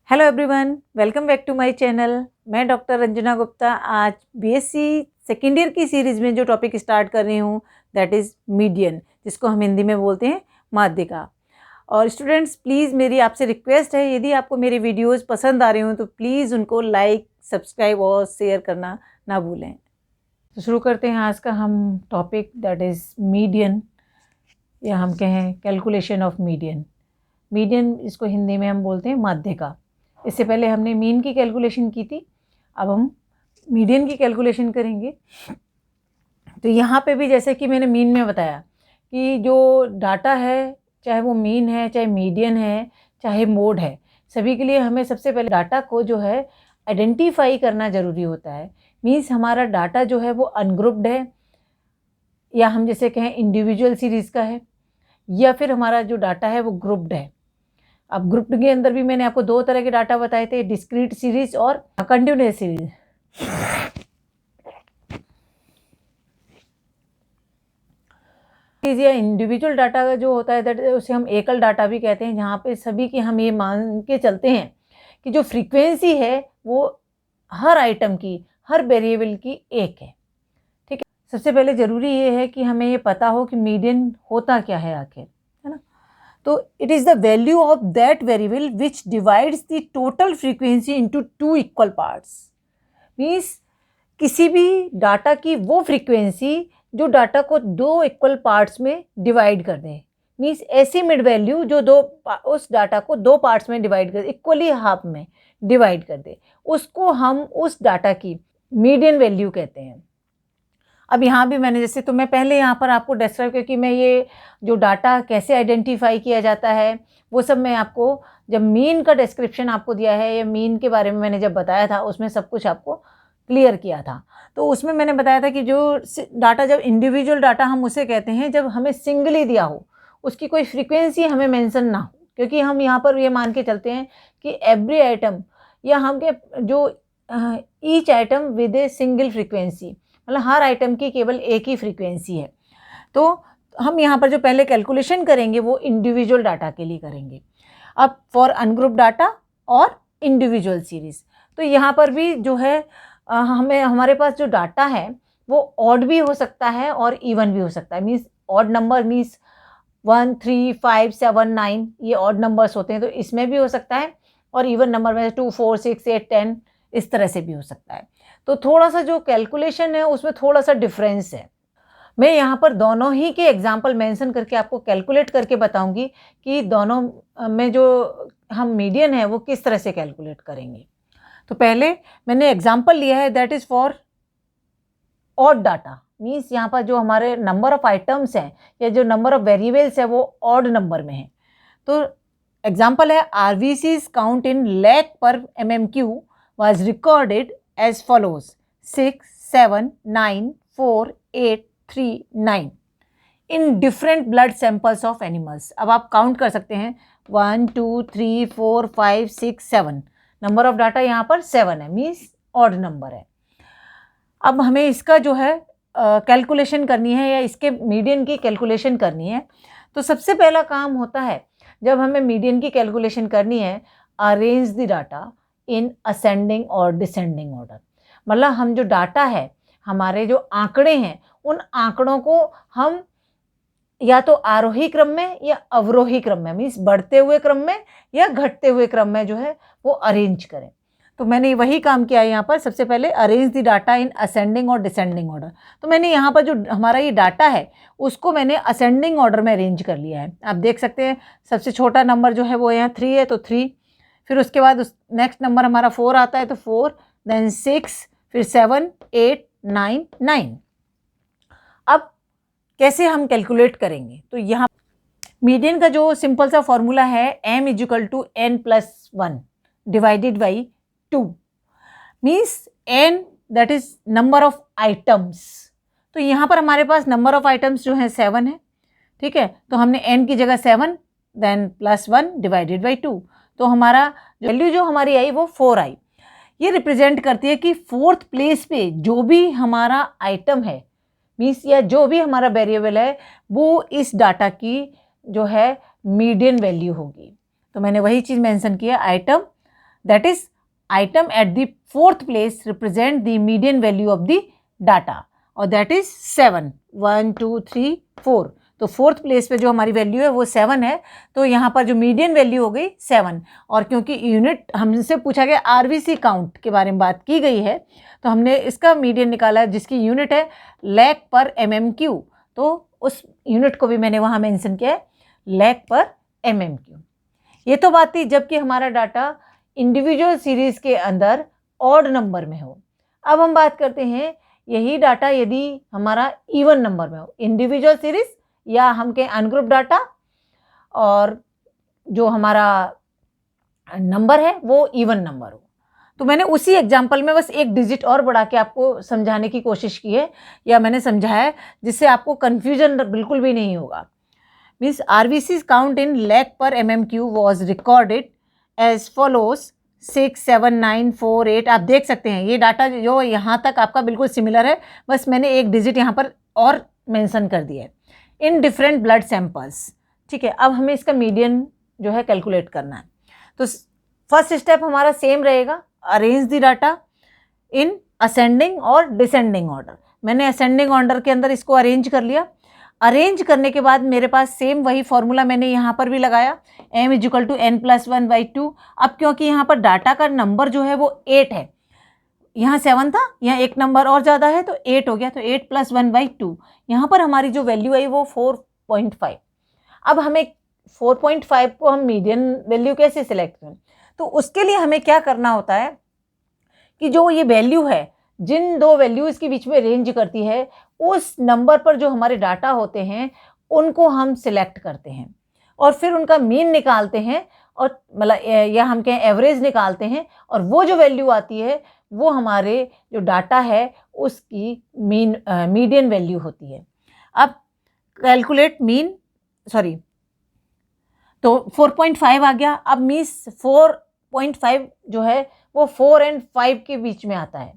Hello everyone, welcome back to my channel. मैं doctor Ranjana Gupta आज BSc second year की series में जो टॉपिक स्टार्ट कर रही हूँ दैट इज़ मीडियन, जिसको हम हिंदी में बोलते हैं माध्यिका। और स्टूडेंट्स, प्लीज़ मेरी आपसे रिक्वेस्ट है, यदि आपको मेरे वीडियोस पसंद आ रहे हो तो प्लीज़ उनको लाइक, सब्सक्राइब और शेयर करना ना भूलें। तो शुरू करते हैं आज का हम टॉपिक दैट इज़ मीडियन, या हम कहें कैलकुलेशन ऑफ मीडियन। मीडियन इसको हिंदी में हम बोलते हैं माध्यिका। इससे पहले हमने मीन की कैलकुलेशन की थी, अब हम मीडियन की कैलकुलेशन करेंगे। तो यहाँ पे भी जैसे कि मैंने मीन में बताया कि जो डाटा है, चाहे वो मीन है, चाहे मीडियन है, चाहे मोड है, सभी के लिए हमें सबसे पहले डाटा को जो है आइडेंटिफाई करना ज़रूरी होता है। मीन्स हमारा डाटा जो है वो अनग्रुप्ड है, या हम जैसे कहें इंडिविजुअल सीरीज़ का है, या फिर हमारा जो डाटा है वो ग्रुप्ड है। अब ग्रुप्ड के अंदर भी मैंने आपको दो तरह के डाटा बताए थे, डिस्क्रीट सीरीज और कंटिन्यूअस सीरीज। या इंडिविजुअल डाटा जो होता है दैट उसे हम एकल डाटा भी कहते हैं, जहाँ पे सभी की हम ये मान के चलते हैं कि जो फ्रीक्वेंसी है वो हर आइटम की, हर वेरिएबल की एक है। ठीक है, सबसे पहले ज़रूरी ये है कि हमें ये पता हो कि मीडियन होता क्या है आखिर, है ना। तो it is the value of that variable which divides the total frequency into two equal parts. Means किसी भी डाटा की वो फ्रीक्वेंसी जो डाटा को दो इक्वल पार्ट्स में डिवाइड कर दे। मीन्स ऐसी मिड वैल्यू जो उस डाटा को दो पार्ट्स में डिवाइड कर दे, इक्वली हाफ में डिवाइड कर दे, उसको हम उस डाटा की मीडियन वैल्यू कहते हैं। अब यहाँ भी मैंने जैसे, तो मैं पहले यहाँ पर आपको डिस्क्राइब किया कि मैं ये जो डाटा कैसे आइडेंटिफाई किया जाता है वो सब मैं आपको, जब मीन का डिस्क्रिप्शन आपको दिया है या मीन के बारे में मैंने जब बताया था उसमें सब कुछ आपको क्लियर किया था। तो उसमें मैंने बताया था कि जो डाटा, जब इंडिविजुअल डाटा हम उसे कहते हैं जब हमें सिंगली दिया हो, उसकी कोई फ्रीक्वेंसी हमें मेंशन ना हो, क्योंकि हम यहाँ पर ये मान के चलते हैं कि एवरी आइटम, या हम के जो each item with a single frequency, मतलब हर आइटम की केवल एक ही फ्रीक्वेंसी है। तो हम यहाँ पर जो पहले कैलकुलेशन करेंगे वो इंडिविजुअल डाटा के लिए करेंगे। अब फॉर अनग्रुप डाटा और इंडिविजुअल सीरीज़, तो यहाँ पर भी जो है हमारे पास जो डाटा है वो ऑड भी हो सकता है और इवन भी हो सकता है। मीन्स ऑड नंबर मीन्स 1, 3, 5, 7, 9 ये ऑड नंबर्स होते हैं, तो इसमें भी हो सकता है, और इवन नंबर में 2, 4, 6, 8, 10 इस तरह से भी हो सकता है। तो थोड़ा सा जो कैलकुलेशन है उसमें थोड़ा सा डिफरेंस है। मैं यहाँ पर दोनों ही के एग्जाम्पल मेंशन करके आपको कैलकुलेट करके बताऊंगी कि दोनों में जो हम मीडियन है वो किस तरह से कैलकुलेट करेंगे। तो पहले मैंने एग्जाम्पल लिया है that is for odd data. Means यहाँ पर जो हमारे नंबर ऑफ आइटम्स हैं या जो नंबर ऑफ वेरिएबल्स है वो ऑड नंबर में है। तो एग्जाम्पल है, RBC's count in lakh per MMQ was recorded as follows: 6, 7, 9, 4, 8, 3, 9 in different blood samples of animals. अब आप काउंट कर सकते हैं 1, 2, 3, 4, 5, 6, 7, नंबर ऑफ डाटा यहाँ पर 7 है, मीन्स ऑड नंबर है। अब हमें इसका जो है कैलकुलेशन करनी है, या इसके मीडियन की कैलकुलेशन करनी है। तो सबसे पहला काम होता है, जब हमें मीडियन की कैलकुलेशन करनी है, arrange the data in ascending और डिसेंडिंग ऑर्डर। मतलब हम जो डाटा है, हमारे जो आंकड़े हैं, उन आंकड़ों को हम या तो आरोही क्रम में या अवरोही क्रम में, मीन्स बढ़ते हुए क्रम में या घटते हुए क्रम में जो है वो अरेंज करें। तो मैंने वही काम किया है यहाँ पर। सबसे पहले arrange the data in ascending और डिसेंडिंग ऑर्डर। तो मैंने यहाँ पर जो हमारा ये डाटा है उसको मैंने असेंडिंग ऑर्डर में अरेंज कर लिया है। आप देख सकते हैं सबसे छोटा नंबर जो है वो यहाँ 3 है, तो 3, फिर उसके बाद नेक्स्ट नंबर हमारा 4 आता है, तो 4, देन 6, फिर 7, 8, 9, 9। अब कैसे हम कैलकुलेट करेंगे, तो यहाँ मीडियन का जो सिंपल सा फॉर्मूला है m = n+1 divided by 2, means n that is number of items. तो यहाँ पर हमारे पास नंबर ऑफ आइटम्स जो है 7 है, ठीक है। तो हमने n की जगह 7 देन +1 डिवाइडेड बाई 2, तो हमारा वैल्यू जो हमारी आई वो 4 आई। ये रिप्रेजेंट करती है कि 4th प्लेस पे जो भी हमारा आइटम है, मीन्स या जो भी हमारा वेरिएबल है, वो इस डाटा की जो है मीडियन वैल्यू होगी। तो मैंने वही चीज़ मेंशन किया, item that is item at the fourth place represent the median value of the data, और दैट इज 7, 1 2 3 4। तो फोर्थ प्लेस पे जो हमारी वैल्यू है वो 7 है, तो यहाँ पर जो मीडियन वैल्यू हो गई 7। और क्योंकि यूनिट हमसे पूछा गया आरवीसी काउंट के बारे में बात की गई है, तो हमने इसका मीडियन निकाला है जिसकी यूनिट है लैख पर MMQ, तो उस यूनिट को भी मैंने वहाँ मेंशन किया है, लैख पर MMQ। ये तो बात थी जबकि हमारा डाटा इंडिविजुअल सीरीज़ के अंदर ऑड नंबर में हो। अब हम बात करते हैं यही डाटा यदि हमारा इवन नंबर में हो, इंडिविजुअल सीरीज़ या हम कहें अनग्रुप डाटा, और जो हमारा नंबर है वो इवन नंबर हो। तो मैंने उसी एग्जाम्पल में बस एक डिजिट और बढ़ा के आपको समझाने की कोशिश की है, या मैंने समझाया है जिससे आपको कन्फ्यूजन बिल्कुल भी नहीं होगा। Means RBC's count in lakh per MMQ was recorded as follows 6 7 9 4 8। आप देख सकते हैं ये डाटा जो यहाँ तक आपका बिल्कुल सिमिलर है, बस मैंने एक डिजिट यहाँ पर और मेंशन कर दिया है, इन डिफरेंट ब्लड सैंपल्स। ठीक है, अब हमें इसका मीडियन जो है कैलकुलेट करना है। तो फर्स्ट स्टेप हमारा सेम रहेगा, arrange the data in ascending और डिसेंडिंग ऑर्डर। मैंने असेंडिंग ऑर्डर के अंदर इसको अरेंज कर लिया। अरेंज करने के बाद मेरे पास सेम वही फॉर्मूला मैंने यहाँ पर भी लगाया, m = n+1/2। अब क्योंकि यहाँ पर डाटा का नंबर जो है वो 8 है, यहाँ 7 था, यहाँ एक नंबर और ज़्यादा है तो 8 हो गया, तो 8 + 1/2। यहाँ पर हमारी जो वैल्यू आई वो 4.5। अब हमें 4.5 को हम मीडियन वैल्यू कैसे सिलेक्ट करें, तो उसके लिए हमें क्या करना होता है कि जो ये वैल्यू है जिन दो वैल्यूज़ के बीच में रेंज करती है, उस नंबर पर जो हमारे डाटा होते हैं उनको हम सिलेक्ट करते हैं और फिर उनका मीन निकालते हैं, और मतलब या हम कहें एवरेज निकालते हैं, और वो जो वैल्यू आती है वो हमारे जो डाटा है उसकी मीडियन वैल्यू होती है। अब कैलकुलेट मीन, सॉरी, तो 4.5 आ गया। अब मीन्स 4.5 जो है वो 4 और 5 के बीच में आता है,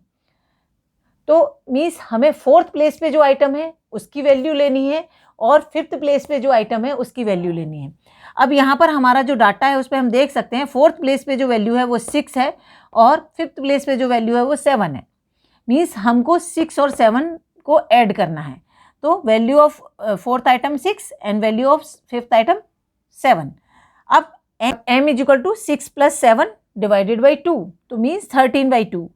तो मीन्स हमें फोर्थ प्लेस पे जो आइटम है उसकी वैल्यू लेनी है और फिफ्थ प्लेस पे जो आइटम है उसकी वैल्यू लेनी है। अब यहाँ पर हमारा जो डाटा है उस पर हम देख सकते हैं फोर्थ प्लेस पे जो वैल्यू है वो 6 है और फिफ्थ प्लेस पे जो वैल्यू है वो 7 है। मीन्स हमको 6 और 7 को ऐड करना है, तो value of fourth item 6 and value of fifth item 7। अब m = 6 + 7 / 2, तो मीन्स 13/2।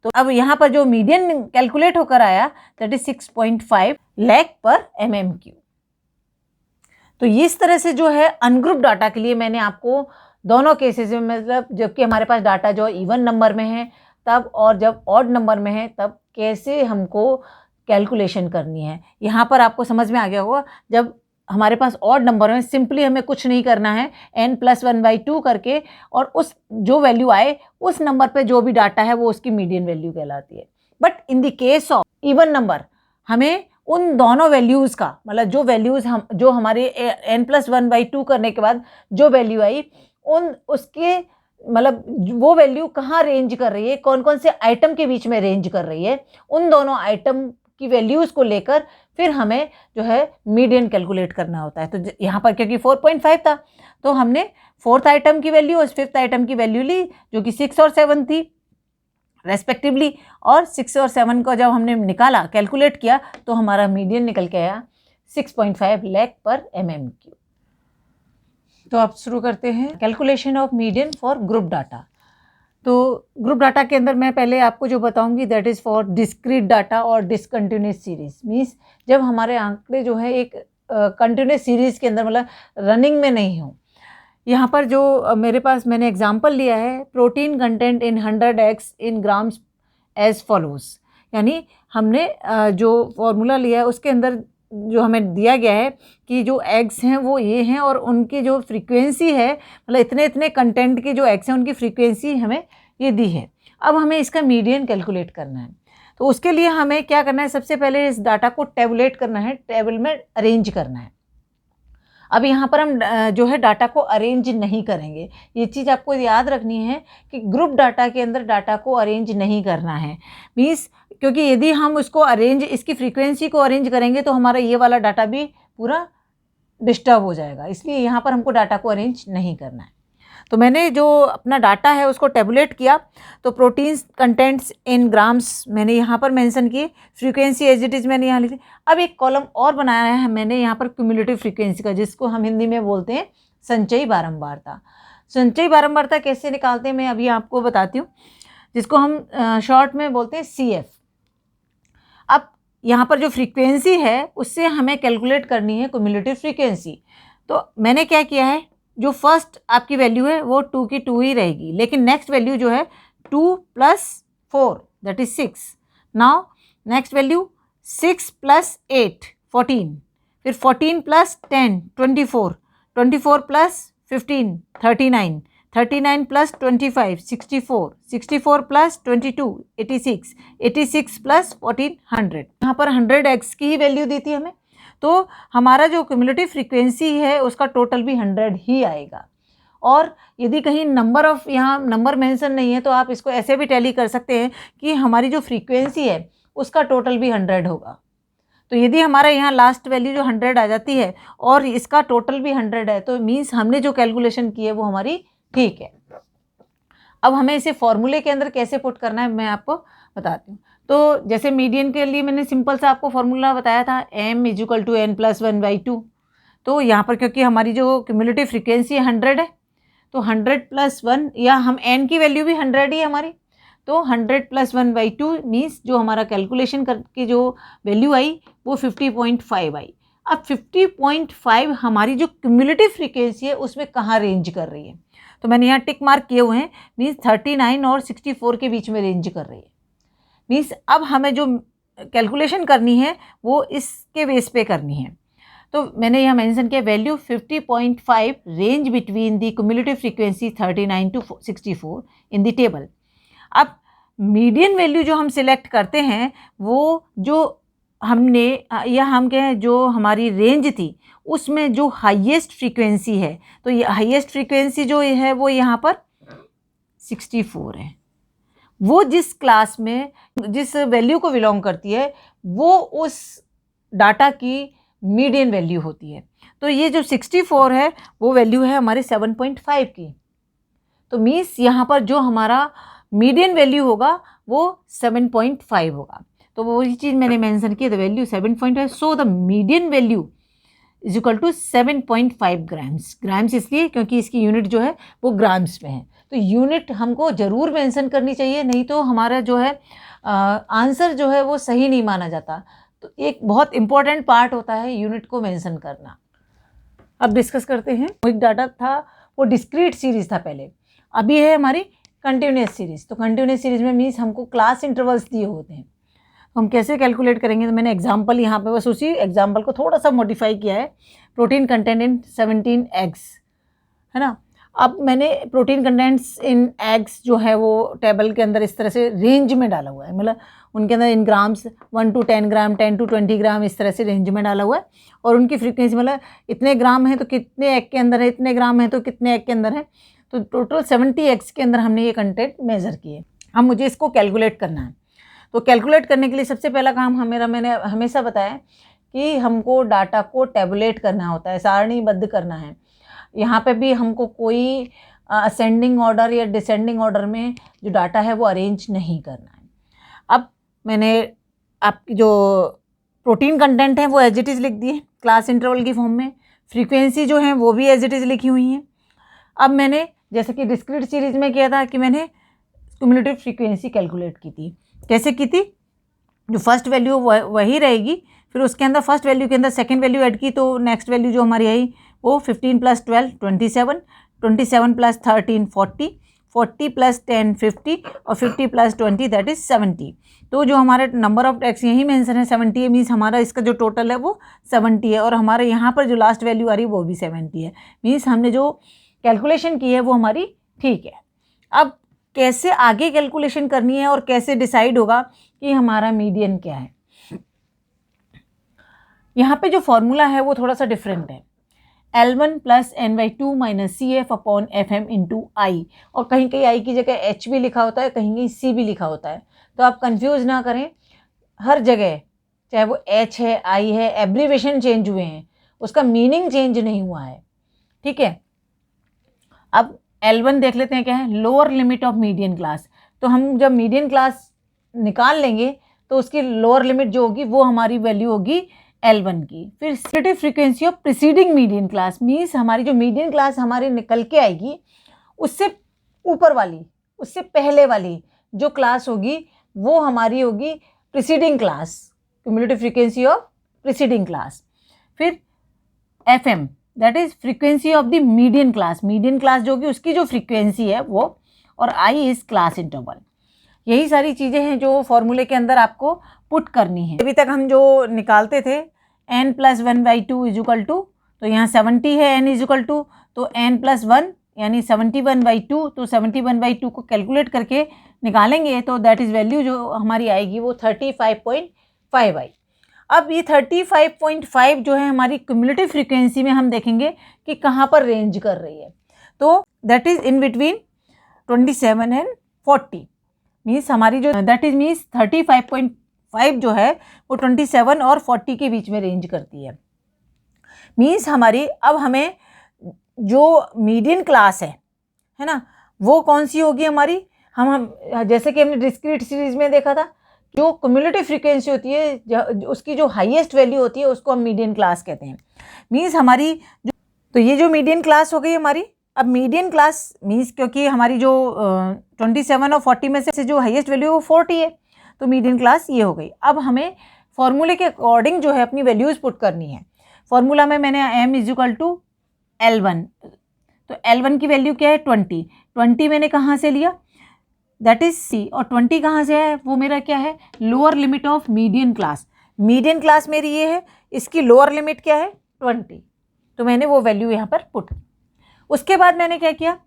तो अब यहाँ पर जो मीडियन कैलकुलेट होकर आया that is 6.5 lakh per MMQ। तो इस तरह से जो है अनग्रुप डाटा के लिए मैंने आपको दोनों केसेस में, मतलब जबकि हमारे पास डाटा जो इवन नंबर में है तब और जब ऑड नंबर में है तब कैसे हमको कैलकुलेशन करनी है, यहाँ पर आपको समझ में आ गया होगा। जब हमारे पास ऑड नंबर में सिंपली हमें कुछ नहीं करना है, n+1/2 करके, और उस जो वैल्यू आए उस नंबर पे जो भी डाटा है वो उसकी मीडियन वैल्यू कहलाती है। But in the case of even number हमें उन दोनों वैल्यूज़ का, मतलब जो वैल्यूज़ हम जो हमारे n+1/2 करने के बाद जो वैल्यू आई उन उसके मतलब वो वैल्यू कहाँ रेंज कर रही है, कौन कौन से आइटम के बीच में रेंज कर रही है, उन दोनों आइटम की वैल्यूज़ को लेकर फिर हमें जो है मीडियन कैलकुलेट करना होता है। तो यहाँ पर क्योंकि 4.5 था तो हमने फोर्थ आइटम की वैल्यू और फिफ्थ आइटम की वैल्यू ली जो कि 6 और 7 थी रेस्पेक्टिवली, और 6 और 7 को जब हमने निकाला कैलकुलेट किया तो हमारा मीडियन निकल के आया 6.5 लैख पर MMQ। तो अब शुरू करते हैं calculation of median for group data. तो ग्रुप डाटा के अंदर मैं पहले आपको जो बताऊंगी that is for discrete data और डिसकंटिन्यूस सीरीज़। मीन्स जब हमारे आंकड़े जो है एक कंटिन्यूस सीरीज़ के अंदर मतलब रनिंग में नहीं हो। यहाँ पर जो मेरे पास मैंने एग्जांपल लिया है, protein content in 100x in grams as follows, यानी हमने जो फॉर्मूला लिया है उसके अंदर जो हमें दिया गया है कि जो एग्स हैं वो ये हैं और उनकी जो फ्रीक्वेंसी है, मतलब इतने इतने कंटेंट के जो एग्स हैं उनकी फ्रीक्वेंसी हमें ये दी है। अब हमें इसका मीडियन कैलकुलेट करना है, तो उसके लिए हमें क्या करना है, सबसे पहले इस डाटा को टेबुलेट करना है, टेबल में अरेंज करना है। अब यहाँ पर हम जो है डाटा को अरेंज नहीं करेंगे, ये चीज़ आपको याद रखनी है कि ग्रुप डाटा के अंदर डाटा को अरेंज नहीं करना है। मीन्स क्योंकि यदि हम उसको अरेंज, इसकी फ्रीक्वेंसी को अरेंज करेंगे तो हमारा ये वाला डाटा भी पूरा डिस्टर्ब हो जाएगा, इसलिए यहाँ पर हमको डाटा को अरेंज नहीं करना है। तो मैंने जो अपना डाटा है उसको टेबुलेट किया, तो प्रोटीन्स कंटेंट्स इन ग्राम्स मैंने यहाँ पर मेंशन किए, फ्रीक्वेंसी एज इट इज़ मैंने यहाँ लिखी। अब एक कॉलम और बनाया है मैंने यहाँ पर क्यूमुलेटिव फ्रीक्वेंसी का, जिसको हम हिंदी में बोलते हैं संचयी बारंबारता। संचयी बारंबारता कैसे निकालते हैं मैं अभी आपको बताती हूँ, जिसको हम शॉर्ट में बोलते हैं CF। अब यहाँ पर जो फ्रीक्वेंसी है उससे हमें कैलकुलेट करनी है क्यूमुलेटिव फ्रीक्वेंसी। तो मैंने क्या किया है, जो फर्स्ट आपकी वैल्यू है वो 2 की 2 ही रहेगी, लेकिन नेक्स्ट वैल्यू जो है 2 + 4 that is 6। Now next value 6 + 8 14, फिर 14 + 10 24, 24 + 15 39, 39 + 25 64, 64 + 22 86, 86 + 14 100। यहाँ पर 100x की ही वैल्यू दी थी हमें, तो हमारा जो क्यूमुलेटिव फ्रीक्वेंसी है उसका टोटल भी 100 ही आएगा। और यदि कहीं नंबर ऑफ यहाँ नंबर मेंशन नहीं है तो आप इसको ऐसे भी टैली कर सकते हैं कि हमारी जो फ्रीक्वेंसी है उसका टोटल भी 100 होगा। तो यदि हमारा यहाँ लास्ट वैल्यू जो 100 आ जाती है और इसका टोटल भी 100 है, तो मीन्स हमने जो कैलकुलेशन की है वो हमारी ठीक है। अब हमें इसे फॉर्मूले के अंदर कैसे पुट करना है मैं आपको बताती हूँ। तो जैसे मीडियन के लिए मैंने सिंपल सा आपको फॉर्मूला बताया था, m = n + 1/2। तो यहाँ पर क्योंकि हमारी जो क्यूमुलेटिव फ्रीक्वेंसी 100 है, तो 100 + 1, या हम n की वैल्यू भी 100 ही है हमारी, तो 100 + 1/2 मीन्स जो हमारा कैलकुलेशन करके जो वैल्यू आई वो 50.5 आई। अब 50.5 हमारी जो क्यूमुलेटिव फ्रीक्वेंसी है उसमें कहाँ रेंज कर रही है, तो मैंने यहाँ टिक मार्क किए हुए हैं, मीन्स 39 और 64 के बीच में रेंज कर रही है। मीन्स अब हमें जो कैलकुलेशन करनी है वो इसके बेस पे करनी है। तो मैंने यहाँ मेंशन किया value 50.5 range between the cumulative frequency 39 to 64 in the table. अब मीडियन वैल्यू जो हम सिलेक्ट करते हैं वो जो हमने या हम कहें जो हमारी रेंज थी उसमें जो हाईएस्ट फ्रीक्वेंसी है, तो ये हाईएस्ट फ्रीक्वेंसी जो है वो यहाँ पर 64 है। वो जिस क्लास में जिस वैल्यू को बिलोंग करती है वो उस डाटा की मीडियन वैल्यू होती है। तो ये जो 64 है वो वैल्यू है हमारे 7.5 की। तो मीन्स यहाँ पर जो हमारा मीडियन वैल्यू होगा वो 7.5 होगा। तो वही चीज़ मैंने मेंशन की, the value 7.5। So the median value = 7.5 grams. Grams इसलिए क्योंकि इसकी यूनिट जो है वो ग्राम्स में है, तो यूनिट हमको ज़रूर मेंशन करनी चाहिए, नहीं तो हमारा जो है आंसर जो है वो सही नहीं माना जाता। तो एक बहुत इंपॉर्टेंट पार्ट होता है यूनिट को मेंशन करना। अब डिस्कस करते हैं। एक डाटा था वो डिस्क्रीट सीरीज़ था पहले, अभी है हमारी कंटिन्यूस सीरीज़। तो कंटिन्यूस सीरीज़ में मीन्स हमको क्लास इंटरवल्स दिए होते हैं, हम कैसे कैलकुलेट करेंगे। तो मैंने एग्जांपल यहाँ पे बस उसी एग्जांपल को थोड़ा सा मॉडिफाई किया है। प्रोटीन कंटेंट इन 17 एग्स, है ना। अब मैंने प्रोटीन कंटेंट्स इन एग्स जो है वो टेबल के अंदर इस तरह से रेंज में डाला हुआ है, मतलब उनके अंदर in grams 1 to 10 gram, 10 to 20 ग्राम इस तरह से रेंज में डाला हुआ है। और उनकी फ्रीक्वेंसी मतलब इतने ग्राम है तो कितने एग के अंदर है, इतने ग्राम है तो कितने एग के अंदर है। तो टोटल 70 एग्स के अंदर हमने ये कंटेंट मेज़र किए। अब मुझे इसको कैलकुलेट करना है। तो कैलकुलेट करने के लिए सबसे पहला काम मैंने हमेशा बताया कि हमको डाटा को टेबुलेट करना होता है, सारणीबद्ध करना है। यहाँ पे भी हमको कोई असेंडिंग ऑर्डर या डिसेंडिंग ऑर्डर में जो डाटा है वो अरेंज नहीं करना है। अब मैंने आपकी जो प्रोटीन कंटेंट है वो एज इट इज़ लिख दिए क्लास इंटरवल की फॉर्म में, फ्रीक्वेंसी जो है वो भी एज इट इज़ लिखी हुई हैं। अब मैंने जैसे कि डिस्क्रीट सीरीज़ में किया था कि मैंने क्यूमुलेटिव फ्रीक्वेंसी कैलकुलेट की थी। कैसे की थी, जो फर्स्ट वैल्यू वही रहेगी, फिर उसके अंदर फर्स्ट वैल्यू के अंदर सेकंड वैल्यू ऐड की, तो नेक्स्ट वैल्यू जो हमारी आई वो 15 + 12 27, 27 + 13 40, 40 + 10 50 और 50 + 20 दैट इज़ 70। तो जो हमारे नंबर ऑफ टैक्स यही मेंशन है 70 है, मीन्स हमारा इसका जो टोटल है वो 70 है, और हमारे यहाँ पर जो लास्ट वैल्यू आ रही है वो भी 70 है। मीन्स हमने जो कैलकुलेशन की है वो हमारी ठीक है। अब कैसे आगे कैलकुलेशन करनी है और कैसे डिसाइड होगा कि हमारा मीडियन क्या है। यहाँ पे जो फॉर्मूला है वो थोड़ा सा डिफरेंट है, L1 + n/2 - CF/FM × I, और कहीं कहीं I की जगह H भी लिखा होता है, कहीं कहीं C भी लिखा होता है। तो आप कंफ्यूज ना करें, हर जगह चाहे वो H है I है एब्रीवेशन चेंज हुए हैं, उसका मीनिंग चेंज नहीं हुआ है, ठीक है। अब L1 देख लेते हैं क्या है, lower limit of median class. तो हम जब मीडियन क्लास निकाल लेंगे तो उसकी लोअर लिमिट जो होगी वो हमारी वैल्यू होगी L1 की। फिर relative frequency of preceding median class, means हमारी जो मीडियन क्लास हमारी निकल के आएगी उससे ऊपर वाली, उससे पहले वाली जो क्लास होगी वो हमारी होगी preceding class, cumulative frequency of preceding class. फिर FM, that is frequency of the median class, median class जो होगी उसकी जो फ्रीक्वेंसी है वो, और I इज क्लास इंटरवल। यही सारी चीज़ें हैं जो फॉर्मूले के अंदर आपको पुट करनी है। अभी तक हम जो निकालते थे n+1/2 इज इक्वल टू, तो यहाँ 70 है n इज इक्वल टू, तो n+1 यानी 71/2, तो 71/2 को कैलकुलेट करके निकालेंगे तो दैट इज़ वैल्यू जो हमारी आएगी वो 35.5 आई। अब ये 35.5 जो है हमारी क्यूमुलेटिव फ्रीक्वेंसी में हम देखेंगे कि कहाँ पर रेंज कर रही है, तो that is in between 27 and 40, means हमारी जो दैट इज मीन्स 35.5 जो है वो 27 और 40 के बीच में रेंज करती है। मीन्स हमारी अब हमें जो मीडियन क्लास है ना, वो कौन सी होगी हमारी, हम जैसे कि हमने डिस्क्रीट सीरीज में देखा था, जो क्यूमुलेटिव फ्रीक्वेंसी होती है उसकी जो हाईएस्ट वैल्यू होती है उसको हम मीडियन क्लास कहते हैं। मीन्स हमारी जो, तो ये जो मीडियन क्लास हो गई हमारी, अब मीडियन क्लास मीन्स क्योंकि हमारी जो 27 और 40 में से जो हाईएस्ट वैल्यू है वो 40 है, तो मीडियन क्लास ये हो गई। अब हमें फॉर्मूले के अकॉर्डिंग जो है अपनी वैल्यूज़ पुट करनी है। फॉर्मूला में मैंने m is equal to L1, तो L1 की वैल्यू क्या है 20 मैंने कहाँ से लिया, दैट इज C, और 20 कहाँ से है, वो मेरा क्या है lower limit of median class. Median class मेरी ये है, इसकी लोअर लिमिट क्या है 20, तो मैंने वो वैल्यू यहाँ पर पुट। उसके बाद मैंने क्या किया,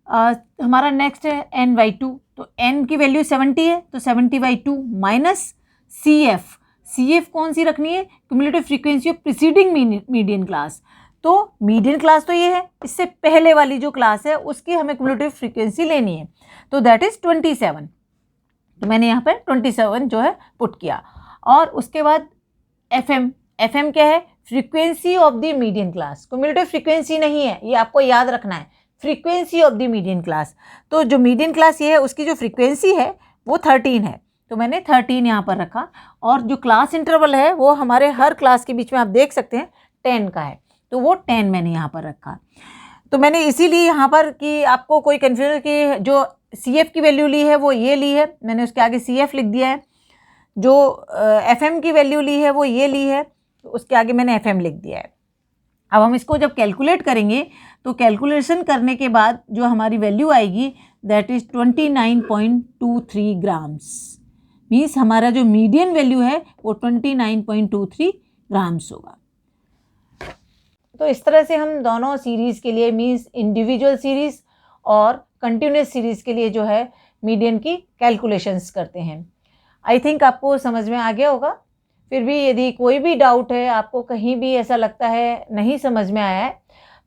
हमारा नेक्स्ट है n/2, तो n की वैल्यू 70 है, तो 70/2 माइनस CF कौन सी रखनी है, cumulative frequency of preceding median class. तो मीडियन क्लास तो ये है, इससे पहले वाली जो क्लास है उसकी हमें क्यूमुलेटिव फ्रीक्वेंसी लेनी है, तो दैट इज़ 27, तो मैंने यहाँ पर 27 जो है पुट किया। और उसके बाद FM क्या है, frequency of the median class, cumulative frequency नहीं है, ये आपको याद रखना है, frequency of the median class. तो जो मीडियन क्लास ये है उसकी जो फ्रीक्वेंसी है वो 13 है, तो मैंने 13 यहाँ पर रखा। और जो क्लास इंटरवल है वो हमारे हर क्लास के बीच में आप देख सकते हैं 10 का है, तो वो 10 मैंने यहाँ पर रखा। तो मैंने इसीलिए यहाँ पर कि आपको कोई कन्फ्यूजन कि जो CF की वैल्यू ली है वो ये ली है, मैंने उसके आगे CF लिख दिया है, जो FM की वैल्यू ली है वो ये ली है, तो उसके आगे मैंने FM लिख दिया है। अब हम इसको जब कैलकुलेट करेंगे तो कैलकुलेशन करने के बाद जो हमारी वैल्यू आएगी दैट इज़ 29.23 ग्राम्स, मीन्स हमारा जो मीडियन वैल्यू है वो 29.23 ग्राम्स होगा। तो इस तरह से हम दोनों सीरीज़ के लिए मीन्स इंडिविजुअल सीरीज़ और कंटिन्यूस सीरीज़ के लिए जो है मीडियन की कैलकुलेशंस करते हैं। आई थिंक आपको समझ में आ गया होगा। फिर भी यदि कोई भी डाउट है, आपको कहीं भी ऐसा लगता है नहीं समझ में आया है,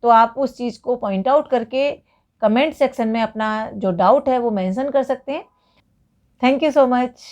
तो आप उस चीज़ को पॉइंट आउट करके कमेंट सेक्शन में अपना जो डाउट है वो मेंशन कर सकते हैं। Thank you so much.